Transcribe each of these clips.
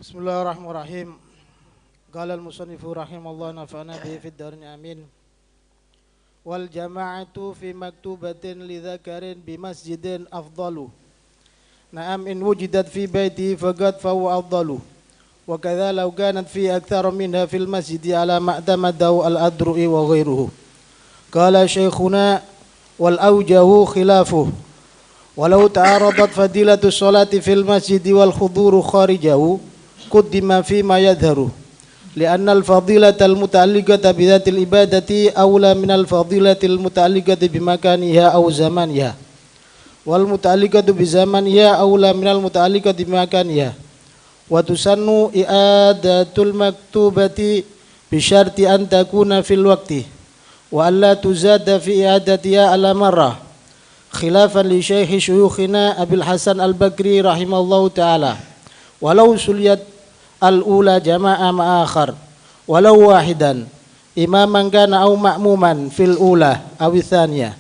Bismillahirrahmanirrahim. Qala al-musannifu rahimallahu nafa'ana bihi fid darin amin. Wal jama'atu fi maktubatin li dzakarin bi masjidin afdalu. Na'am in wujidat fi baiti faqad fa huwa afdalu. Wa kadza law kanat fi akthar minha fil masjid ala ma'tamadahu al-adru'i wa ghairuhu. Qala syekhuna wal awjahu khilafuhu. Walau ta'aradat fadilatu sholati fil masjid wal khuduru kharijahu قدم فيما يظهر لأن الفضيلة المتعلقة بذات العبادة أولى من الفضيلة المتعلقة بمكانها أو زمانها والمتعلقة بزمانها أولى من المتعلقة بمكانها وتسن إعادة المكتوبة بشرط أن تكون في الوقت وألا تزاد في إعادتها على مرة خلافا لشيخ شيوخنا أبي الحسن البكري رحمه الله تعالى ولو سليت al-ula jama'a ma'akhar walau wahidan imaman kana aw ma'muman fil ula aw tsaniyah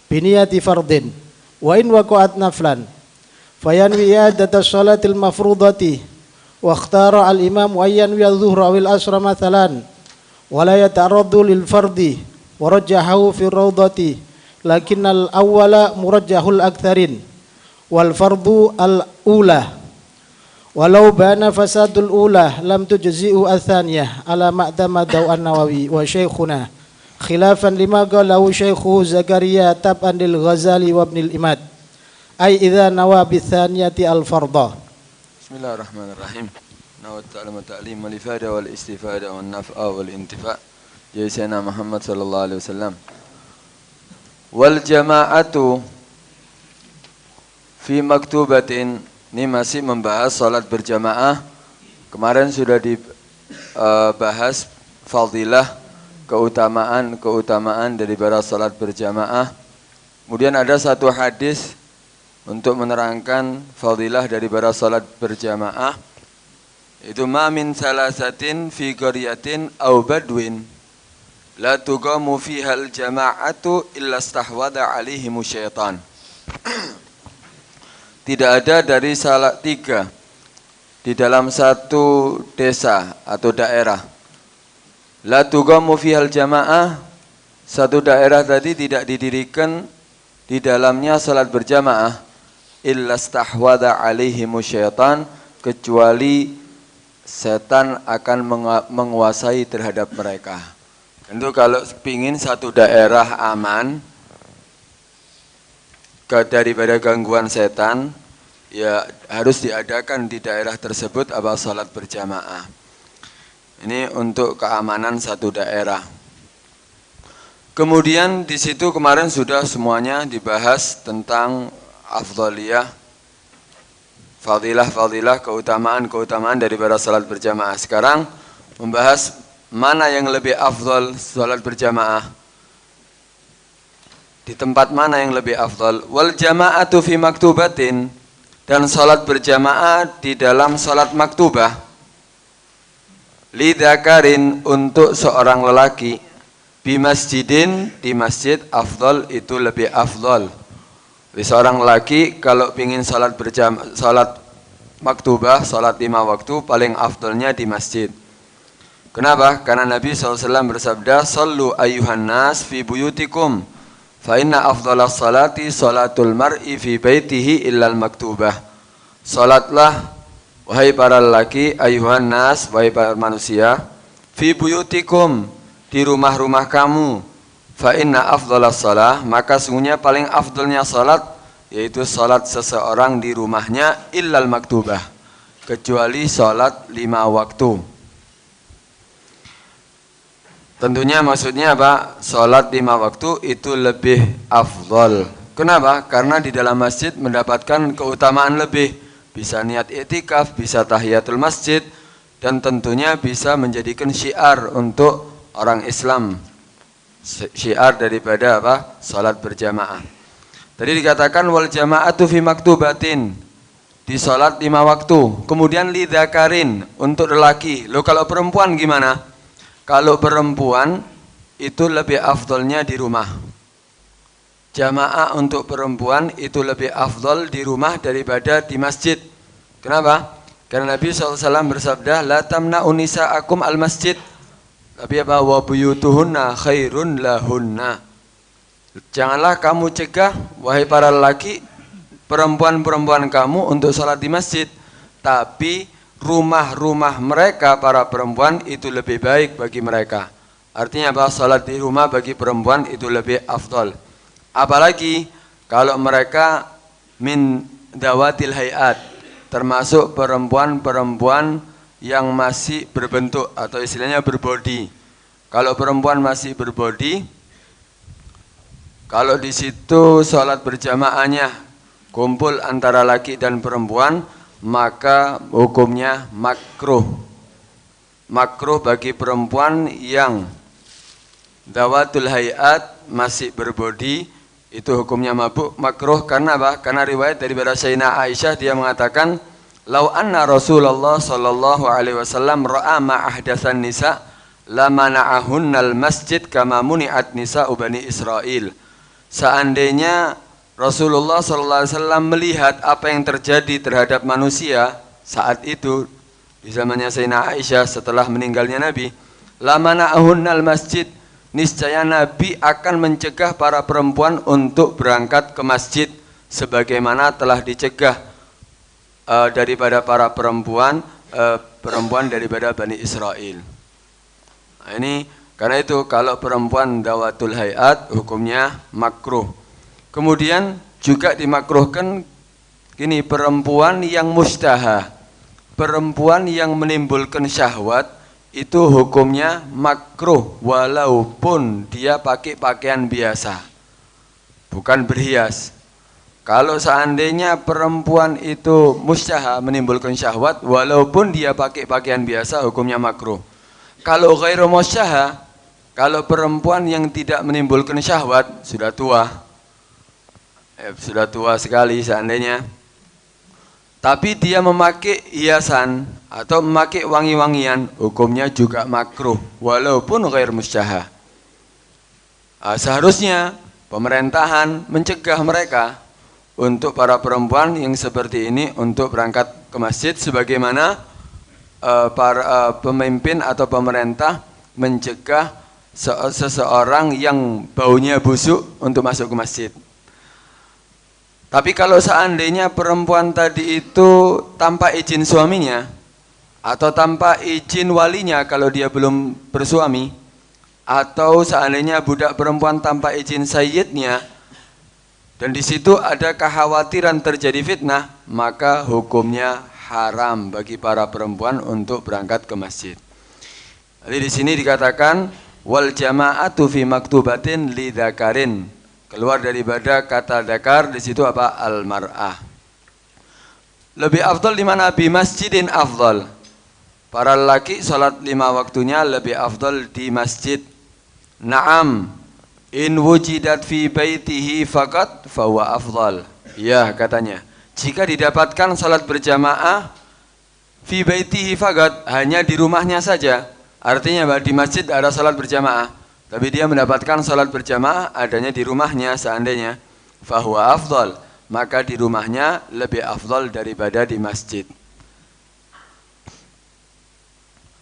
biniyati fardin wa in waqa'at naflan fayanwi i'adata sholatil mafrudati wa ikhtara al-imam wa yanwi adh-dhuhra aw al-asra mathalan wa la yata'arradu lil fardi wa rajjahu fi rawdati lakinnal awwala murajjahul aktharin wal fardu al-ula walau bana fasadul ula lam tujzi'u athaniyah ala ma'tamadahu an-Nawawi wa syekhuna khilafan lima qalahu syekhu Zakaria tab'an lil Ghazali wa ibn al-Imad ay idza nawa bi thaniyati al-fardha. Bismillahirrahmanirrahim. Nawat ta'lim ta'lim wal ifada wal istifada wan naf'a wal intifa' ya sayyidina Muhammad sallallahu alaihi wasallam. Wal jama'atu fi maktubatin. Ini masih membahas salat berjamaah. Kemarin sudah dibahas fadilah, keutamaan daripada salat berjamaah. Kemudian ada satu hadis untuk menerangkan fadilah daripada salat berjamaah. Itu ma min salasatin fi qaryatin aw badwin la tuqamu fiha al-jama'atu illa istahwadha 'alaihim syaitan. Tidak ada dari salah tiga di dalam satu desa atau daerah. La tuqamu fihal jamaah, satu daerah tadi tidak didirikan di dalamnya salat berjamaah illa stahwadha alaihimu syaitan, kecuali setan akan menguasai terhadap mereka. Tentu kalau ingin satu daerah aman daripada gangguan setan, ya harus diadakan di daerah tersebut apa salat berjamaah. Ini untuk keamanan satu daerah. Kemudian di situ kemarin sudah semuanya dibahas tentang afdhaliyah, fadilah, keutamaan daripada salat berjamaah. Sekarang membahas mana yang lebih afdal salat berjamaah. Di tempat mana yang lebih afdal? Wal jama'atu fi maktubatin, dan salat berjamaah di dalam salat maktubah. Lidzakarin, untuk seorang lelaki. Bi masjidin, di masjid, afdal, itu lebih afdal. Seorang lelaki kalau ingin salat maktubah, salat 5 waktu, paling afdalnya di masjid. Kenapa? Karena Nabi SAW bersabda, sallu ayyuhan nas fi buyutikum fa inna afdalas salati salatul mar'i fi baitihi illal maktubah. Salatlah wahai para lelaki, ayuhan nas, wahai para manusia, fi buyutikum, di rumah-rumah kamu, fa inna afdalas salah, maka sungguhnya paling afdalnya salat yaitu salat seseorang di rumahnya illal maktubah, kecuali salat 5 waktu. Tentunya maksudnya apa? Salat 5 waktu itu lebih afdal. Kenapa? Karena di dalam masjid mendapatkan keutamaan lebih. Bisa niat i'tikaf, bisa tahiyatul masjid, dan tentunya bisa menjadikan syiar untuk orang Islam. Syiar daripada apa? Salat berjamaah. Tadi dikatakan wal jama'atu fi maktubatin, di salat 5 waktu. Kemudian lidzakarin, untuk lelaki. Loh, kalau perempuan gimana? Kalau perempuan itu lebih afdalnya di rumah. Jamaah untuk perempuan itu lebih afdal di rumah daripada di masjid. Kenapa? Karena Nabi SAW bersabda, la tamna'u nisa'akum al-masjid. Tapi apa? Wa buyutuhunna khairun lahunna. Janganlah kamu cegah, wahai para lelaki, perempuan-perempuan kamu untuk sholat di masjid. Tapi rumah-rumah mereka, para perempuan, itu lebih baik bagi mereka. Artinya apa? Sholat di rumah bagi perempuan itu lebih afdol. Apalagi kalau mereka min dawatil hayat, termasuk perempuan-perempuan yang masih berbentuk atau istilahnya berbodi. Kalau perempuan masih berbodi, kalau di situ sholat berjamaahnya kumpul antara laki dan perempuan, maka hukumnya makruh. Makruh bagi perempuan yang dawatul hayat masih berbodi, itu hukumnya makruh. Karena apa? Karena riwayat dari Sayyidah Aisyah, dia mengatakan, lau anna Rasulullah sallallahu alaihi wasallam ra'a ma ahdatsan nisa la mana'ahunnal masjid kama muni'at nisa'u bani Israil. Seandainya Rasulullah sallallahu alaihi wasallam melihat apa yang terjadi terhadap manusia saat itu di zamannya Sayyidah Aisyah setelah meninggalnya Nabi, la mana'ahunnal masjid, niscaya Nabi akan mencegah para perempuan untuk berangkat ke masjid sebagaimana telah dicegah daripada para perempuan daripada Bani Israel. Nah, ini karena itu kalau perempuan dawatul hayat hukumnya makruh. Kemudian juga dimakruhkan gini, perempuan yang mustaha, perempuan yang menimbulkan syahwat, itu hukumnya makruh walaupun dia pakai pakaian biasa, bukan berhias. Kalau seandainya perempuan itu musyaha, menimbulkan syahwat, walaupun dia pakai pakaian biasa, hukumnya makruh. Kalau ghairu musyaha, kalau perempuan yang tidak menimbulkan syahwat, sudah tua sekali seandainya, tapi dia memakai hiasan atau memakai wangi-wangian, hukumnya juga makruh walaupun ghair musyaha. Seharusnya pemerintahan mencegah mereka untuk para perempuan yang seperti ini untuk berangkat ke masjid, sebagaimana para pemimpin atau pemerintah mencegah seseorang yang baunya busuk untuk masuk ke masjid. Tapi kalau seandainya perempuan tadi itu tanpa izin suaminya atau tanpa izin walinya kalau dia belum bersuami, atau seandainya budak perempuan tanpa izin sayyidnya, dan di situ ada kekhawatiran terjadi fitnah, maka hukumnya haram bagi para perempuan untuk berangkat ke masjid. Jadi di sini dikatakan wal jama'atu fi maktubatin li dzakarin. Keluar daripada kata dakar, di situ apa? Al-mar'ah. Lebih afdal di mana? Bi masjidin afdal. Para lelaki salat 5 waktunya lebih afdal di masjid. Naam, in wujidat fi baitihi faqat fahuwa afdal. Ya, katanya, jika didapatkan salat berjamaah fi baitihi faqat, hanya di rumahnya saja. Artinya bahwa di masjid ada salat berjamaah, tapi dia mendapatkan salat berjamaah adanya di rumahnya seandainya, fahuwa afdal, maka di rumahnya lebih afdal daripada di masjid.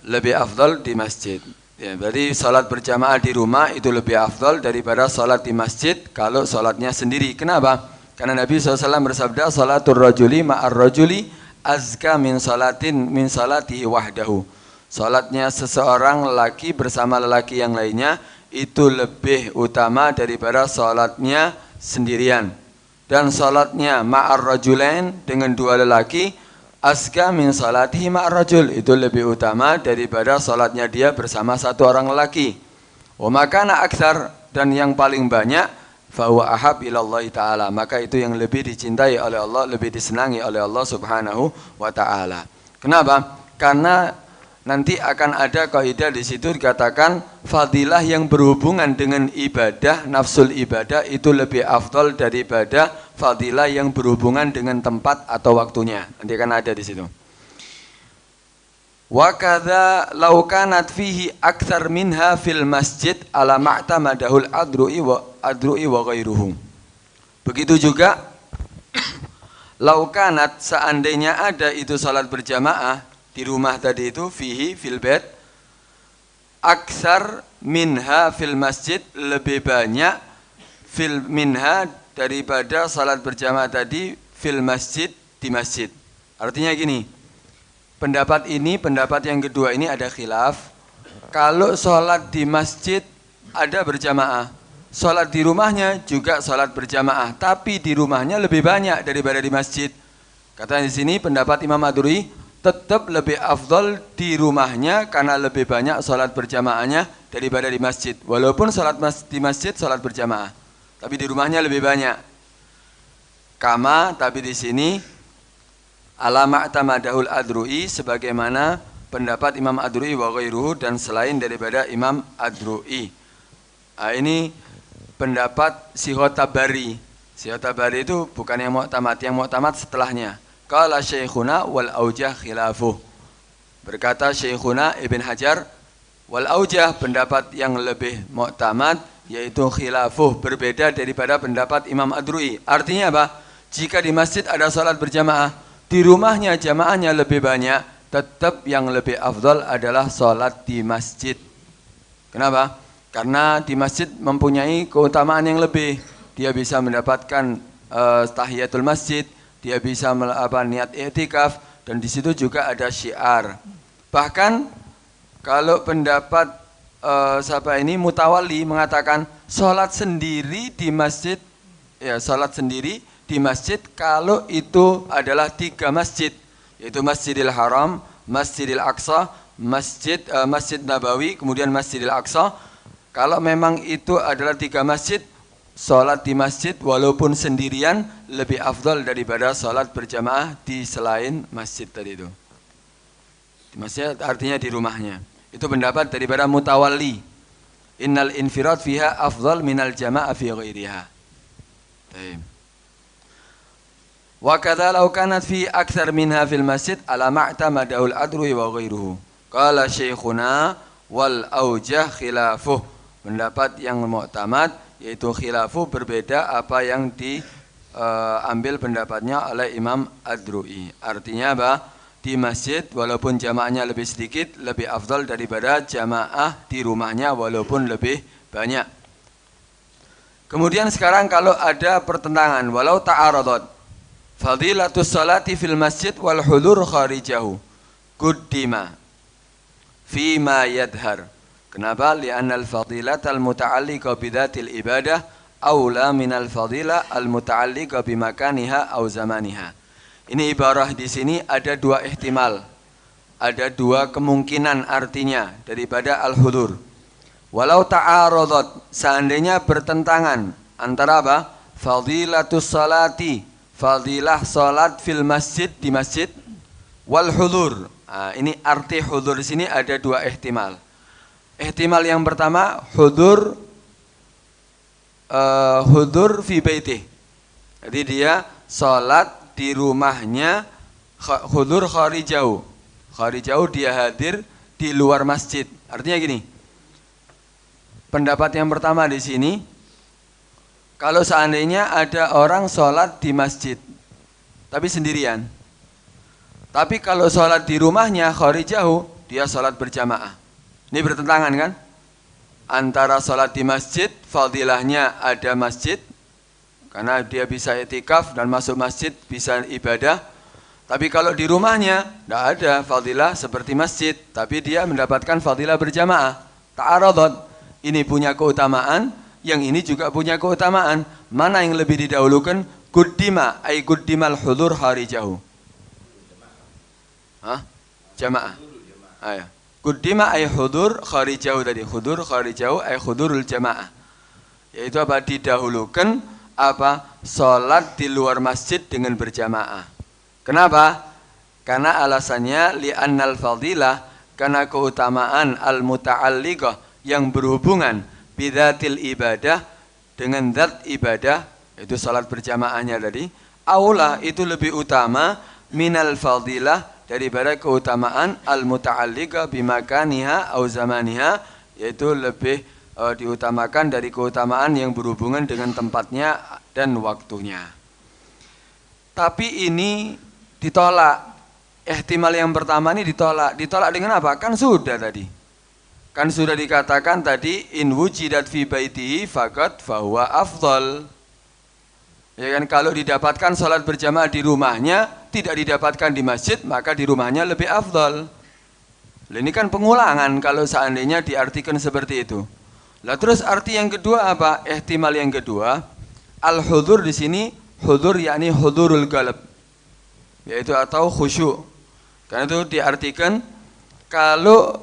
Lebih afdal di masjid. Ya, berarti salat berjamaah di rumah itu lebih afdal daripada salat di masjid kalau salatnya sendiri. Kenapa? Karena Nabi SAW bersabda, salatul rajuli ma'ar rajuli azka min salatihi wahdahu. Salatnya seseorang lelaki bersama lelaki yang lainnya itu lebih utama daripada salatnya sendirian. Dan salatnya ma'ar rajulain, dengan dua lelaki, azka min salatihi ma'ar rajul, itu lebih utama daripada salatnya dia bersama satu orang lelaki. Wa makana aktsar, dan yang paling banyak, fa huwa ahab ilallahi ta'ala, maka itu yang lebih dicintai oleh Allah, lebih disenangi oleh Allah Subhanahu wa ta'ala. Kenapa? Karena nanti akan ada kaidah di situ dikatakan fadilah yang berhubungan dengan ibadah, nafsul ibadah itu lebih afdal daripada fadilah yang berhubungan dengan tempat atau waktunya. Nanti akan ada di situ. Wa kadza law kanat fihi aktsar minha fil masjid ala ma'tamadahul adru'i wa ghairuhu. Begitu juga Laukanat, seandainya ada itu salat berjamaah di rumah tadi itu, fihi fil bait, aksar minha fil masjid, lebih banyak fil minha daripada salat berjamaah tadi fil masjid, di masjid. Artinya gini, pendapat yang kedua ini ada khilaf. Kalau salat di masjid ada berjamaah, salat di rumahnya juga salat berjamaah, tapi di rumahnya lebih banyak daripada di masjid. Kata di sini pendapat Imam Ad-Duri tetap lebih afdal di rumahnya karena lebih banyak salat berjamaahnya daripada di masjid. Walaupun salat di masjid salat berjamaah, tapi di rumahnya lebih banyak. Kama, tapi di sini alama tamadahul Ad-Duri, sebagaimana pendapat Imam Ad-Duri wa ghairuhu, dan selain daripada Imam Ad-Duri. Nah, ini pendapat Sihot Tabari. Sihot Tabari itu bukan yang mu'tamad setelahnya. Qala Syekhuna wal aujah khilafuh. Berkata Syekhuna Ibn Hajar, wal aujah, pendapat yang lebih mu'tamad yaitu khilafuh, berbeda daripada pendapat Imam Ad-Duri. Artinya apa? Jika di masjid ada salat berjamaah, di rumahnya jamaahnya lebih banyak, tetap yang lebih afdal adalah salat di masjid. Kenapa? Karena di masjid mempunyai keutamaan yang lebih. Dia bisa mendapatkan tahiyatul masjid, dia bisa niat i'tikaf, dan di situ juga ada syiar. Bahkan kalau pendapat Mutawalli mengatakan salat sendiri di masjid, ya salat sendiri di masjid kalau itu adalah 3 masjid, yaitu Masjidil Haram, Masjidil Aqsa, Masjid Nabawi, kemudian Masjidil Aqsa. Kalau memang itu adalah 3 masjid, sholat di masjid walaupun sendirian lebih afdal daripada sholat berjamaah di selain masjid tadi itu. Di masjid artinya di rumahnya. Itu pendapat daripada Mutawalli. Innal infirad fiha afdal minal jamaah fi ghairiha. Baik. Wa kadza law kanat fi aktsar minha fil masjid ala ma'tamadahu al-adru wa ghairuhu. Qala syekhuna wal aujah khilafuh. Pendapat yang mu'tamad yaitu khilafuh, berbeda apa yang diambil pendapatnya oleh Imam Ad-Duri. Artinya apa? Di masjid walaupun jamaahnya lebih sedikit lebih afdal daripada jamaah di rumahnya walaupun lebih banyak. Kemudian sekarang kalau ada pertentangan, walau ta'aradat fadilatus salati fil masjid wal hudur kharijahu quddima fima yadhar. Kenapa? Li'anna al-fadilat al-muta'alliqa bidhatil ibadah aula minal fadilah al-muta'alliqa bimakaniha au zamaniha. Ini ibarah di sini ada 2 ihtimal. Ada 2 kemungkinan artinya daripada al-hudur. Walau ta'aradat, seandainya bertentangan antara apa? Fadilatus salati, fadilah salat fil masjid, di masjid, wal hudur. Nah, ini arti hudur di sini ada 2 ihtimal. Ihtimal yang pertama hudur fi baitih. Jadi dia salat di rumahnya, hudur kharijahu. Kharijahu dia hadir di luar masjid. Artinya gini. Pendapat yang pertama di sini, kalau seandainya ada orang sholat di masjid tapi sendirian, tapi kalau sholat di rumahnya kharijahu, dia sholat berjamaah. Ini bertentangan kan? Antara sholat di masjid, fadilahnya ada masjid, karena dia bisa i'tikaf dan masuk masjid bisa ibadah. Tapi kalau di rumahnya, tidak ada fadilah seperti masjid, tapi dia mendapatkan fadilah berjamaah. Ta'aradat, ini punya keutamaan, yang ini juga punya keutamaan. Mana yang lebih didahulukan? Quddima, ay quddimal hudur harijahu. Jamaah. Ayo. Quddima ay hudur kharijahu tadi. Hudur kharijahu ay hudurul jamaah. Yaitu apa? Didahulukan apa? Salat di luar masjid dengan berjamaah. Kenapa? Karena alasannya li'annal fadilah, karena keutamaan al-muta'alliqah yang berhubungan bidzatil ibadah, dengan zat ibadah, itu salat berjamaahnya tadi, aula itu lebih utama minal fadilah, daripada keutamaan al-muta'alliqah bimakaniha au zamaniha, yaitu lebih diutamakan dari keutamaan yang berhubungan dengan tempatnya dan waktunya. Tapi ini ditolak. Ihtimal yang pertama ini ditolak. Ditolak dengan apa? Kan sudah tadi. Kan sudah dikatakan tadi in wujidat fi baitihi faqat fahuwa afdal. Ya kan, kalau didapatkan sholat berjamaah di rumahnya, tidak didapatkan di masjid, maka di rumahnya lebih afdal. Ini kan pengulangan kalau seandainya diartikan seperti itu. Lah terus arti yang kedua apa? Ihtimal yang kedua, al-hudur di sini hudur yakni hudurul qalb, yaitu atau khusyuk. Karena itu diartikan kalau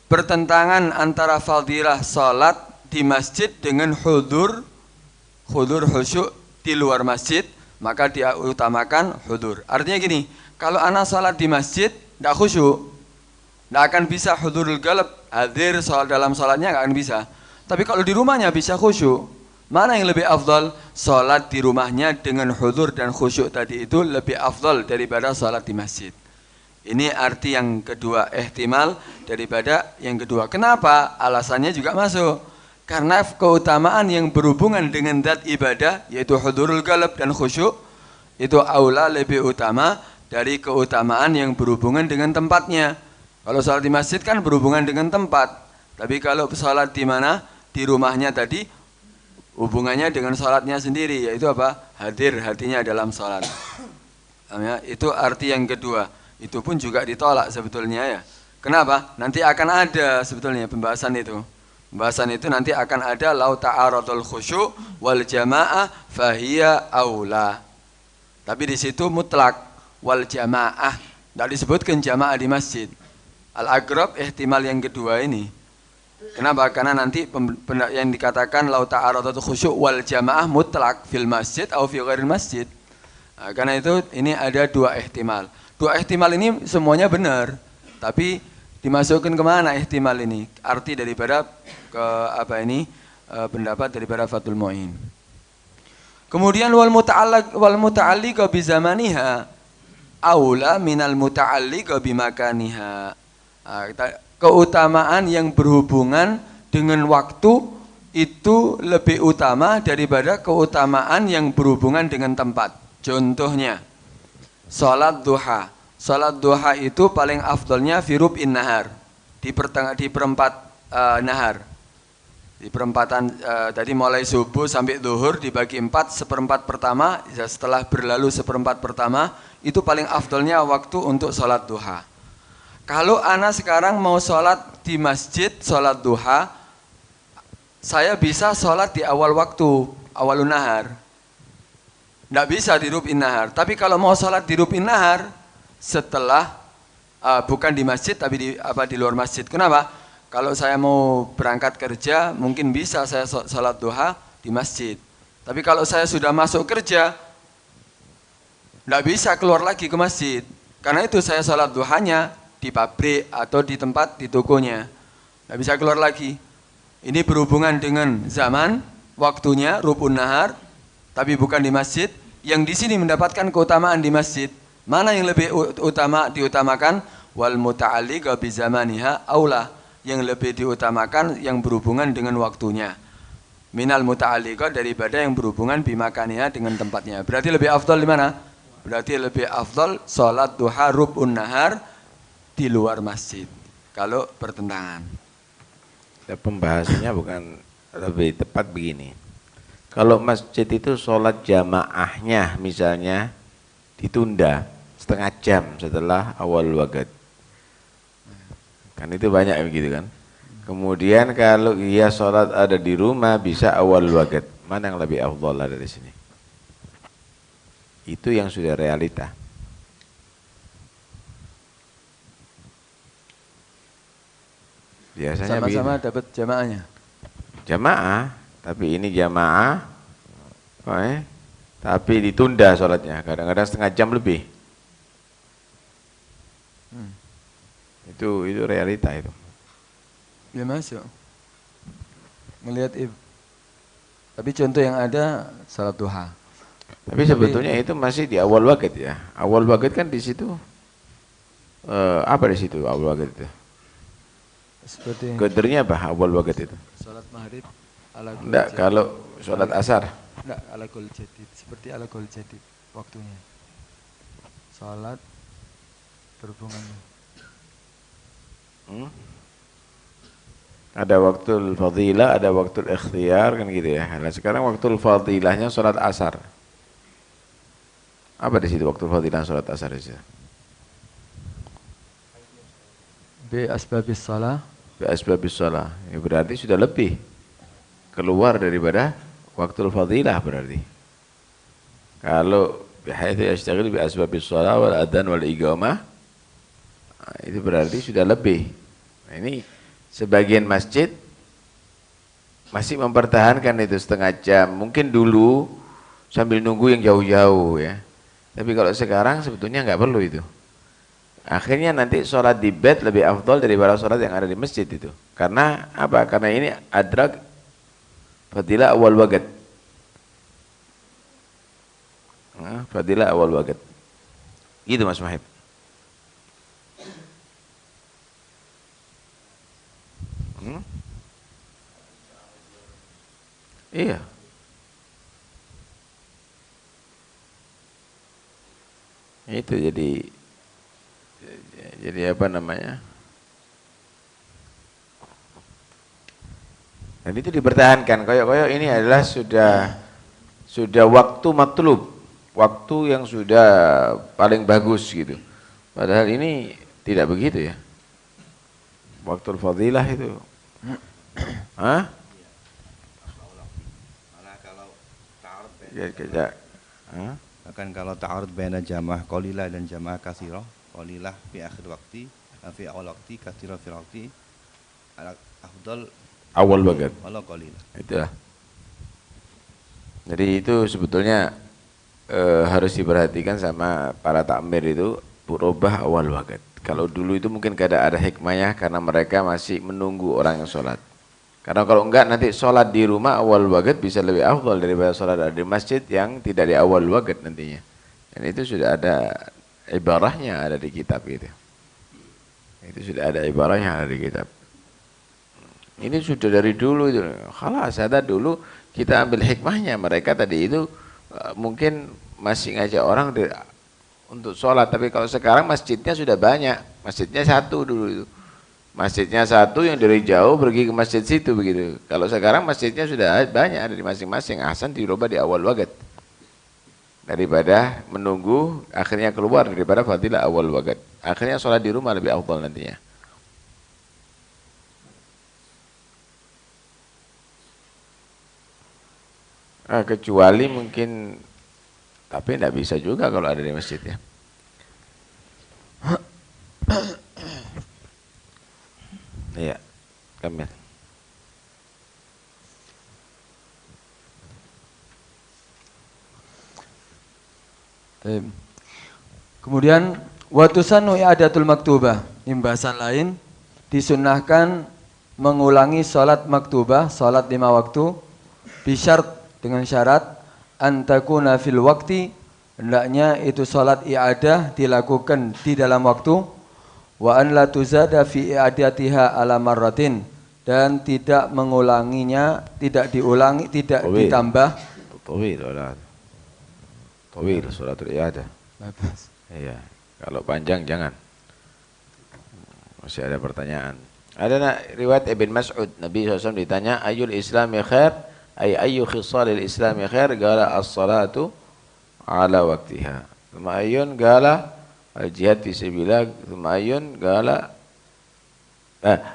bertentangan antara fadilah sholat di masjid dengan hudur khusyuk di luar masjid, maka dia utamakan hudur. Artinya gini, kalau anak sholat di masjid tidak khusyuk, tidak akan bisa hudurul qalb, hadir dalam sholatnya tidak akan bisa. Tapi kalau di rumahnya bisa khusyuk, mana yang lebih afdal? Sholat di rumahnya dengan hudur dan khusyuk tadi itu lebih afdal daripada sholat di masjid. Ini arti yang kedua, ihtimal daripada yang kedua. Kenapa? Alasannya juga masuk. Karena keutamaan yang berhubungan dengan zat ibadah, yaitu hudurul qalb dan khusyuk, itu aula lebih utama dari keutamaan yang berhubungan dengan tempatnya. Kalau sholat di masjid kan berhubungan dengan tempat. Tapi kalau sholat di mana? Di rumahnya tadi, hubungannya dengan sholatnya sendiri, yaitu apa? Hadir hatinya dalam sholat. Itu arti yang kedua. Itu pun juga ditolak sebetulnya ya. Kenapa? Nanti akan ada sebetulnya pembahasan itu. Pembahasan itu nanti akan ada lau ta'aradul khusyuk wal jamaah fahiya aula. Tapi di situ mutlak wal jamaah. Tidak disebutkan jamaah di masjid. Al-aqrab ihtimal yang kedua ini. Kenapa? Karena nanti yang dikatakan lau ta'aradul khusyuk wal jamaah mutlak fil masjid atau fi ghairil masjid. Nah, karena itu ini ada dua ihtimal. Dua ihtimal ini semuanya benar. Tapi dimasukkan kemana ihtimal ini? Arti daripada pendapat daripada Fathul Mu'in. Kemudian wal muta'alliq bi zamaniha aula minal muta'alliq bi makaniha. Keutamaan yang berhubungan dengan waktu itu lebih utama daripada keutamaan yang berhubungan dengan tempat. Contohnya salat duha. Salat duha itu paling afdalnya fi rub'in nahar, di perempat nahar. Di perempatan tadi mulai subuh sampai zuhur dibagi 4, seperempat pertama, setelah berlalu seperempat pertama, itu paling afdalnya waktu untuk salat duha. Kalau ana sekarang mau salat di masjid, salat duha, saya bisa salat di awal waktu, awalun nahar. Tidak bisa di rub'in nahar. Tapi kalau mau salat di rub'in nahar, setelah bukan di masjid tapi di luar masjid. Kenapa? Kalau saya mau berangkat kerja, mungkin bisa saya salat duha di masjid. Tapi kalau saya sudah masuk kerja, tidak bisa keluar lagi ke masjid. Karena itu saya salat duhanya di pabrik atau di tempat di tokonya. Tidak bisa keluar lagi. Ini berhubungan dengan zaman, waktunya, rub'un nahar, tapi bukan di masjid. Yang di sini mendapatkan keutamaan di masjid. Mana yang lebih diutamakan? Wal muta'alliq bi zamaniha aula. Yang lebih diutamakan yang berhubungan dengan waktunya. Minal muta'alliq daripada yang berhubungan bimakaniha dengan tempatnya. Berarti lebih afdal di mana? Berarti lebih afdal salat duha rub'un nahar di luar masjid. Kalau bertentangan. Pembahasannya bukan lebih tepat begini. Kalau masjid itu sholat jamaahnya misalnya ditunda setengah jam setelah awal waqt. Kan itu banyak begitu kan. Kemudian kalau ia sholat ada di rumah bisa awal waqt. Mana yang lebih afdal ada di sini? Itu yang sudah realita. Biasanya sama-sama dapat jamaahnya. Jamaah, tapi ini jamaah, tapi ditunda sholatnya. Kadang-kadang setengah jam lebih. Itu realita itu. Ya masuk. Melihat tapi contoh yang ada salat duha. Tapi sebetulnya itu masih di awal waqt ya. Awal waqt kan di situ apa di situ awal waqt itu? Seperti Qadarnya apa awal waqt itu? salat maghrib ala kul Enggak, kalau sholat asar. Enggak ala kul jadid, seperti ala kul jadid waktunya. Salat berhubungannya. Ada waktu fadilah, ada waktu ikhtiar kan gitu ya. Nah, sekarang waktu fadilahnya sholat asar. Apa di situ waktu fadilah sholat asar itu? Bi asbabis shalah. Bi asbabis shalah. Ya, berarti sudah lebih keluar daripada waktu fadilah berarti. Kalau bihaitsu yashtagil bi asbabis shalah wal adzan wal iqamah, itu berarti sudah lebih. Nah, ini sebagian masjid masih mempertahankan itu setengah jam. Mungkin dulu sambil nunggu yang jauh-jauh ya. Tapi kalau sekarang sebetulnya nggak perlu itu. Akhirnya nanti sholat di bed lebih afdol daripada sholat yang ada di masjid itu. Karena apa? Karena ini adrak fadilah awal waqt. Fadilah awal waqt. Gitu Mas Mahib. Iya. Itu jadi apa namanya? Dan itu dipertahankan. Koyok-koyok ini adalah sudah waktu matlub, waktu yang sudah paling bagus gitu. Padahal ini tidak begitu ya. Waktu fadilah itu. Hah? Malah kalau ta'arud Hah? kalau ta'arud baina jamaah qalilah dan jamaah katsirah, qalilah fi akhir waqti, fi awal waqti, katsirah fi waqti, afdal Awal banget. wala qalilah. Itulah. Jadi itu sebetulnya harus diperhatikan sama para takmir itu, berubah awal waqt. Kalau dulu itu mungkin ada hikmahnya karena mereka masih menunggu orang yang sholat. Karena kalau enggak nanti sholat di rumah awal waqt bisa lebih afdal daripada sholat di masjid yang tidak di awal waqt nantinya. Dan itu sudah ada ibarahnya ada di kitab itu. Itu sudah ada ibarahnya ada di kitab. Ini sudah dari dulu itu. Khalas, ada dulu kita ambil hikmahnya. Mereka tadi itu mungkin masih ngajak orang untuk sholat. Tapi kalau sekarang masjidnya sudah banyak. Masjidnya satu dulu itu. Masjidnya satu yang dari jauh pergi ke masjid situ begitu. Kalau sekarang masjidnya sudah banyak ada di masing-masing. Ahsan dirubah di awal waqt. Daripada menunggu akhirnya keluar daripada fadilah awal waqt. Akhirnya sholat di rumah lebih afdal nantinya. Kecuali mungkin, tapi tidak bisa juga kalau ada di masjid ya. Iya, Kamil. Kemudian watusannu i'adatul maktubah. Pembahasan lain disunnahkan mengulangi salat maktubah, salat 5 waktu bisyarat dengan syarat antakuna fil waktu, hendaknya itu salat i'adah dilakukan di dalam waktu, wa an la tuzada fi i'adatiha ala marratin, dan tidak mengulanginya, tidak diulangi, tidak ditambah. Tawil salatul i'adah. Iya, kalau panjang jangan. Masih ada pertanyaan. Ada riwayat Ibn Mas'ud, Nabi SAW ditanya ayyul islami khair, ayyu khisalil islami khair, qala as-salatu ala waqtiha. Thumma ayyun qala al-jihad fi sabilillah, thumma ayyun qala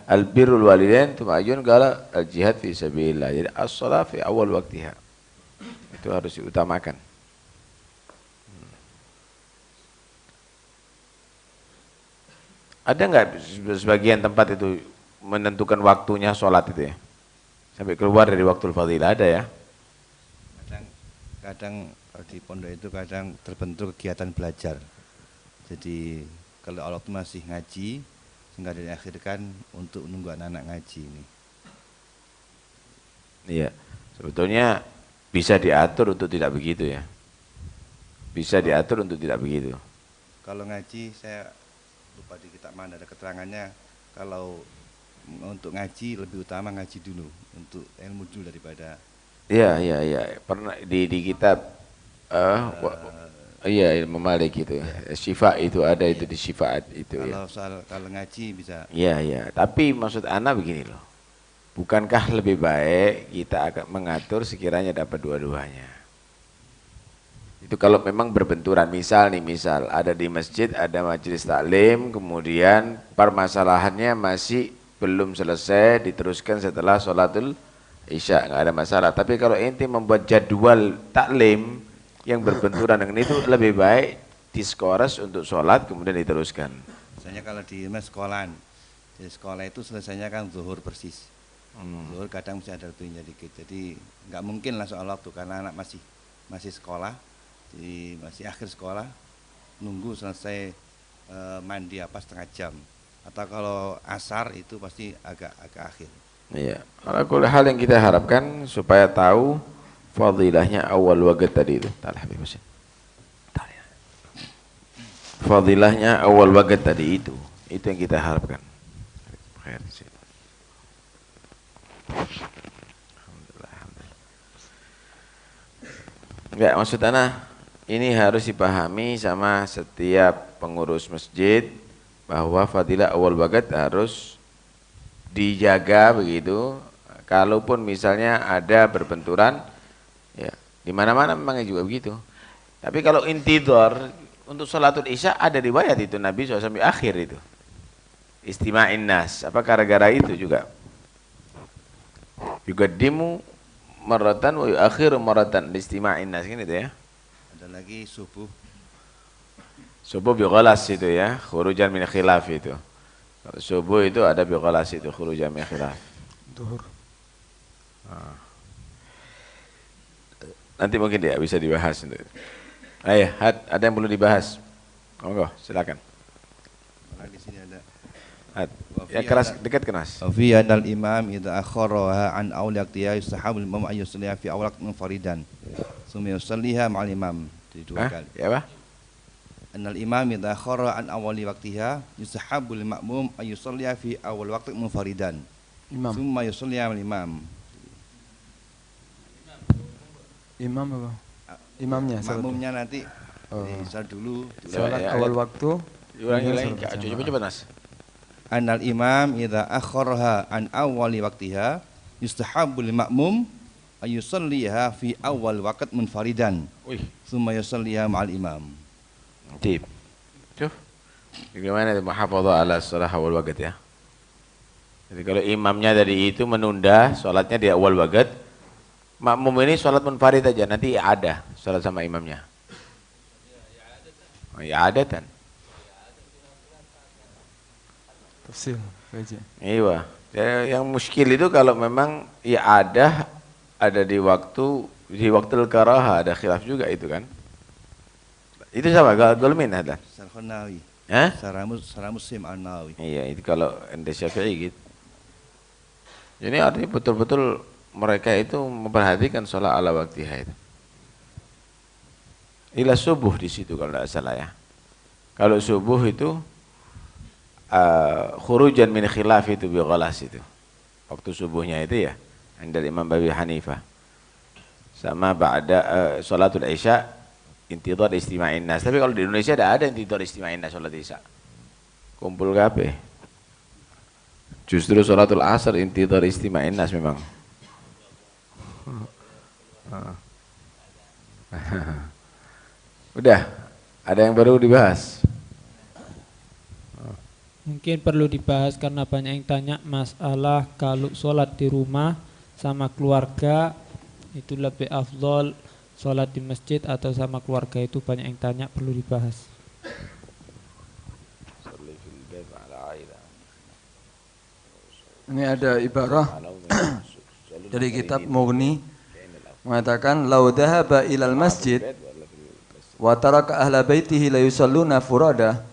al-birrul walidain, thumma ayyun qala al-jihad fi sabilillah. Jadi as-salat fi awal waqtiha. Itu harus diutamakan. Ada enggak sebagian tempat itu menentukan waktunya sholat itu ya? Sampai keluar dari waktu fadilah ada ya? Kadang di pondok itu kadang terbentuk kegiatan belajar. Jadi kalau Allah itu masih ngaji, sehingga diakhirkan untuk menunggu anak-anak ngaji ini. Iya, sebetulnya bisa diatur untuk tidak begitu ya. Bisa diatur untuk tidak begitu. Kalau ngaji saya lupa di kitab mana ada keterangannya, kalau untuk ngaji lebih utama ngaji dulu, untuk ilmu dulu daripada. Iya. Pernah di kitab Iya, ilmu Malik itu. Syifa itu ada itu di syifaat itu ya. Kalau ngaji bisa. Iya, iya. Tapi maksud ana begini loh. Bukankah lebih baik kita akan mengatur sekiranya dapat dua-duanya? Itu kalau memang berbenturan, misal ada di masjid, ada majelis taklim, kemudian permasalahannya masih belum selesai, diteruskan setelah sholatul isya, nggak ada masalah. Tapi kalau inti membuat jadwal taklim yang berbenturan dengan itu, lebih baik diskores untuk sholat kemudian diteruskan. Misalnya kalau di sekolahan, di sekolah itu selesainya kan zuhur persis. Zuhur kadang mesti ada lebihnya dikit. Jadi nggak mungkin lah soal waktu karena anak masih sekolah, jadi masih akhir sekolah, nunggu selesai mandi setengah jam. Atau kalau asar itu pasti agak akhir. Iya. Kalau hal yang kita harapkan supaya tahu fadilahnya awal waqt tadi itu. Fadilahnya awal waqt tadi itu yang kita harapkan. Enggak, maksud ana ini harus dipahami sama setiap pengurus masjid bahwa fadilah awal waqt harus dijaga begitu. Kalaupun misalnya ada berbenturan, ya di mana-mana memang juga begitu. Tapi kalau intidhar untuk sholatul isya ada riwayat itu Nabi SAW sampai akhir itu. Istima'in nas, apa gara-gara itu juga? Yuqaddimu marratan wa yuakhiru marratan istima'in nas kan itu ya. Ada lagi subuh. Subuh bi ghalas itu ya, khurujan min khilaf itu. Kalau subuh itu ada bi ghalas itu khurujan min khilaf. Duhur. Nanti mungkin dia bisa dibahas itu. Ayo, ada yang perlu dibahas? Monggo, silakan. Di sini ada. Ya keras, dekat keras. Fi anal imam idza akharaha an awli waqtiha yustahabul imam ay yusalliha fi awal waqtin munfaridan. Summa yusalliha ma'al imam. Jadi dua kali. Ya, apa? Anal imam idza akhara an awali waqtiha yustahabul ma'mum ay yusalliha fi awal waqtin munfaridan. Summa yusalliha ma'al imam. Imam apa? Imamnya. Makmumnya nanti salat dulu. Salat awal waktu. Ulangi, coba Nas. Anal imam idza akharaha an awali waqtiha yustahabbu lil ma'mum ay yusalliha fi awal waqt munfaridan. Tsumma yusalliha ma'al imam. Tip. Tuh. Bagaimana muhafadzah ala shalah awal waqt ya? Jadi kalau imamnya dari itu menunda salatnya di awal waqt, makmum ini salat munfarid aja, nanti ada salat sama imamnya. Oh, ya adatan. Tafsir aja. Iya. Yang muskil itu kalau memang ya ada di waktu karahah ada khilaf juga itu kan. Itu sama Golmin ada. Sarhonawi. Hah? Sarah Muslim An-Nawawi. Iya, itu kalau ente Syafi'i gitu. Jadi artinya betul-betul mereka itu memperhatikan sholat ala waktiha itu. Ila subuh di situ kalau tidak salah ya. Kalau subuh itu khurujan min khilaf itu bi ghalas itu. Waktu subuhnya itu ya, dari Imam Abi Hanifah. Sama ba'da sholatul isya intidhar istima'in nas. Tapi kalau di Indonesia ada intidhar istima'in nas sholat isya. Kumpul kabeh. Justru sholatul asar intidhar istima'in nas memang. Udah, ada yang baru dibahas? Mungkin perlu dibahas karena banyak yang tanya masalah kalau sholat di rumah sama keluarga itu lebih afdol sholat di masjid atau sama keluarga, itu banyak yang tanya, perlu dibahas. Ini ada ibarah dari kitab Mughni mengatakan lau dhahaba ilal masjid wa taraka ahla baitihi la yusalluna furada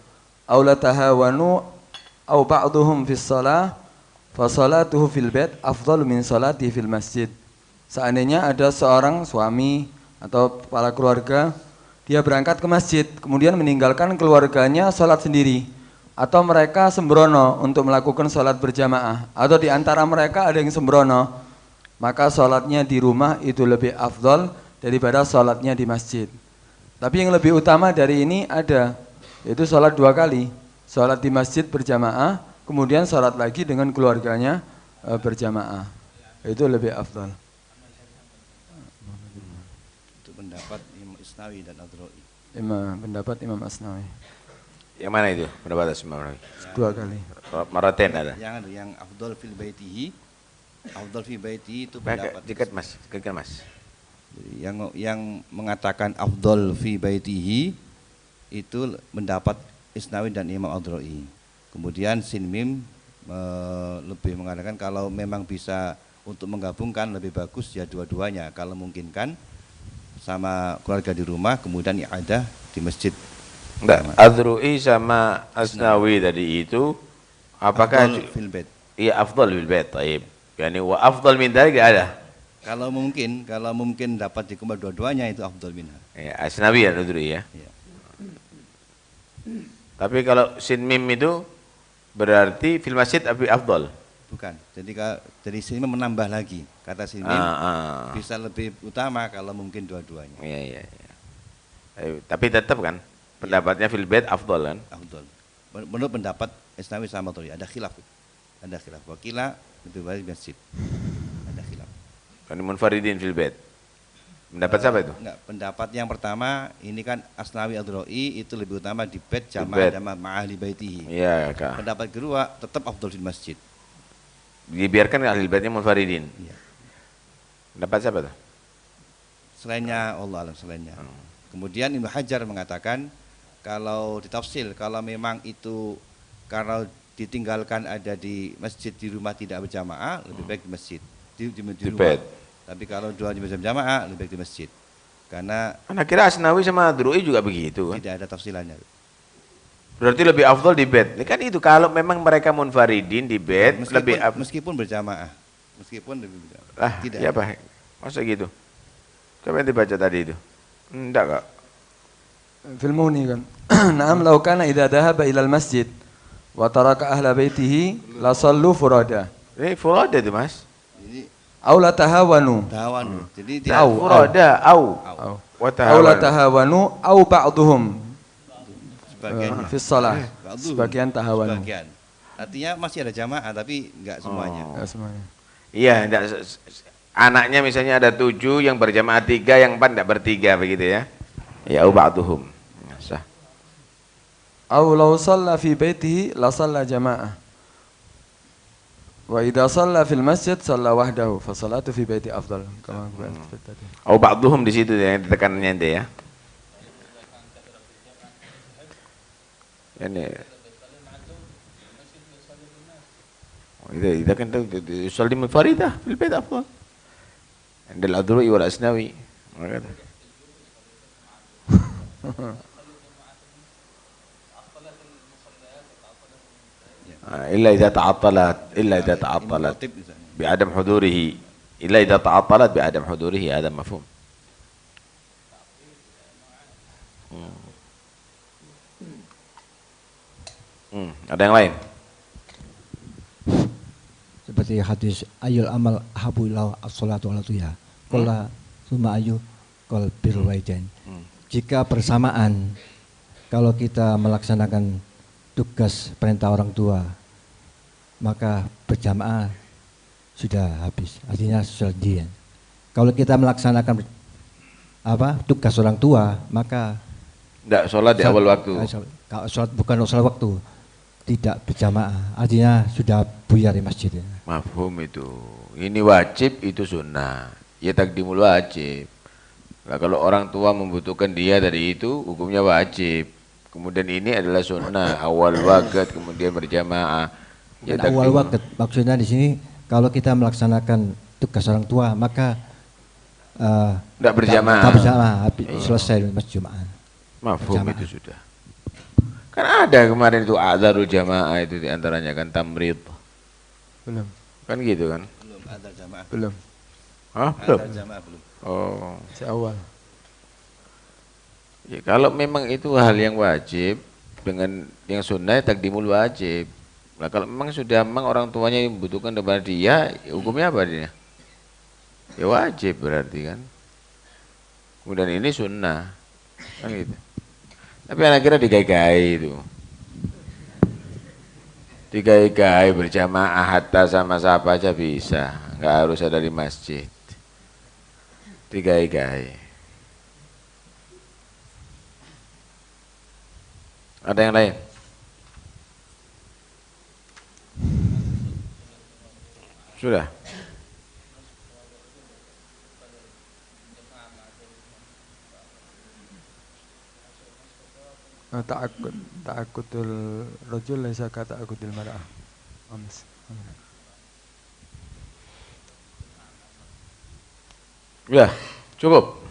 aw la tahawanu aw ba'duhum fis shalah fa salatuhu fil bait afdalu min salatihi fil masjid. Seandainya ada seorang suami atau kepala keluarga, dia berangkat ke masjid kemudian meninggalkan keluarganya sholat sendiri, atau mereka sembrono untuk melakukan sholat berjamaah, atau di antara mereka ada yang sembrono, maka sholatnya di rumah itu lebih afdol daripada sholatnya di masjid. Tapi yang lebih utama dari ini ada, yaitu sholat 2 kali. Sholat di masjid berjamaah, kemudian sholat lagi dengan keluarganya berjamaah. Itu lebih afdal. Itu pendapat Imam Isnawi dan Adroi. Pendapat Imam Asnawi. Yang mana itu pendapat Asmawi? 2 kali. Maraten ada. Yang afdal fil baitihi, afdal fi baitihi itu pendapat. Dekat Mas, dekat Mas. Jadi yang mengatakan afdal fi baitihi itu mendapat Isnawi dan Imam Adroi. Kemudian Sinmim lebih mengatakan kalau memang bisa untuk menggabungkan lebih bagus ya dua-duanya. Kalau memungkinkan sama keluarga di rumah, kemudian i'adah di masjid. Enggak, Adroi sama Asnawi tadi itu apakah afdal fil bait? Iya afdal fil bait, taib. Yani wa afdal min dzalik ada. Kalau mungkin dapat dikumpul dua-duanya itu afdal minha. Ya, Asnawi ya Adroi ya. Ya. Tapi kalau sin mim itu berarti fil masjid abi afdal. Bukan. Jadi sini menambah lagi. Kata sini bisa lebih utama kalau mungkin dua-duanya. Iya. Tapi tetap kan pendapatnya fil bait afdal kan? Afdal. Menurut pendapat Isnawi sama Adroi ada khilaf. Wakila lebih baik masjid. Ada khilaf. Kan munfaridin fil bait. Pendapat siapa itu? Enggak, pendapat yang pertama ini kan Asnawi Adroi itu lebih utama di bait jamaah dan ma'ahli baitihi. Iya, Kak. Pendapat kedua tetap afdal di masjid. Dibiarkan ahli baitnya munfaridin. Iya. Pendapat siapa tuh? Selainnya Allah alam selainnya. Kemudian Ibnu Hajar mengatakan kalau ditafsir kalau memang itu kalau ditinggalkan ada di masjid di rumah tidak berjamaah lebih baik di masjid di rumah. bait. Tapi kalau dua berjamaah lebih baik di masjid. Karena Anak kira Asnawi sama Adroi juga begitu kan? tidak ada tafsilannya. Berarti lebih afdal di bait. Ini kan itu kalau memang mereka munfaridin di bait lebih meskipun berjamaah. Meskipun lebih berjamaah. Ah, tidak. iya Pak. Masa gitu? Coba yang dibaca tadi itu. Enggak, Kak. Fil Mughni kan. Na'am law kana idza dhahaba ila al-masjid wa taraka ahla baitihi la sallu furada. Ini furada itu, Mas. Ini Aw la tahawanu. dawan. Jadi Furada au. Wa Aw la tahawanu aw ba'dhum sebagiannya. fi shalah. Ba'dhum. Sebagian tahawanu. Sebagian. Artinya masih ada jamaah tapi enggak semuanya. Ya, semuanya. Iya, enggak, anaknya misalnya ada 7 yang berjamaah 3, yang 4 enggak bertiga begitu ya. Ya au ba'dhum. Sah. Aw law shalla fi baitihi la shalla jama'ah. Wa idza shalla fil masjid shalla wahdahu fa salatu fi baiti afdal kama tadi. Au ba'dhum di situ ya tekanannya ente ya. Ini إذا كنت تصلي منفردة في البيت أفضل عند الأذرعي والأسنوي هكذا إلا إذا تعطلت بعدم حضوره إلا إذا تعطلت بعدم حضوره هذا مفهوم. Ada yang lain? Seperti hadis ayul amal habu ila as-salatu ala tuya. Qala summa ayu qal birrul walidain. Jika bersamaan kalau kita melaksanakan tugas perintah orang tua maka berjamaah sudah habis. Artinya selesai. Kalau kita melaksanakan tugas orang tua maka tidak sholat di awal waktu. Kalau sholat bukan sholat waktu tidak berjamaah, artinya sudah buyar di masjid. Mafhum itu. Ini wajib, itu sunnah. Ya takdimul wajib. Nah, kalau orang tua membutuhkan dia dari itu, hukumnya wajib. Kemudian ini adalah sunnah, awal waqt, kemudian berjamaah. Ya awal waqt, maksudnya di sini kalau kita melaksanakan tugas orang tua, maka tidak berjamaah. Tak berjamaah, selesai masjid Jumat. Mafhum itu sudah. Kan ada kemarin itu adzarul jamaah itu diantaranya kan tamrid. Belum. Kan gitu kan? Belum ada jamaah. Belum. Hah? Belum. Ada jamaah belum. Oh. Si awal. Ya, kalau memang itu hal yang wajib dengan yang sunnah takdimul wajib. Nah, kalau memang orang tuanya yang membutuhkan kepada dia, ya hukumnya apa dia? Ya wajib berarti kan. Kemudian ini sunnah. Kan gitu. Tapi anak kira digai-gai itu. Digai-gai berjamaah hatta sama siapa aja bisa, nggak harus ada di masjid. Digai-gai. Ada yang lain? Sudah. Ta'akkudul rajul laisa ka ta'akkudil mar'ah. Amas. Ya, cukup.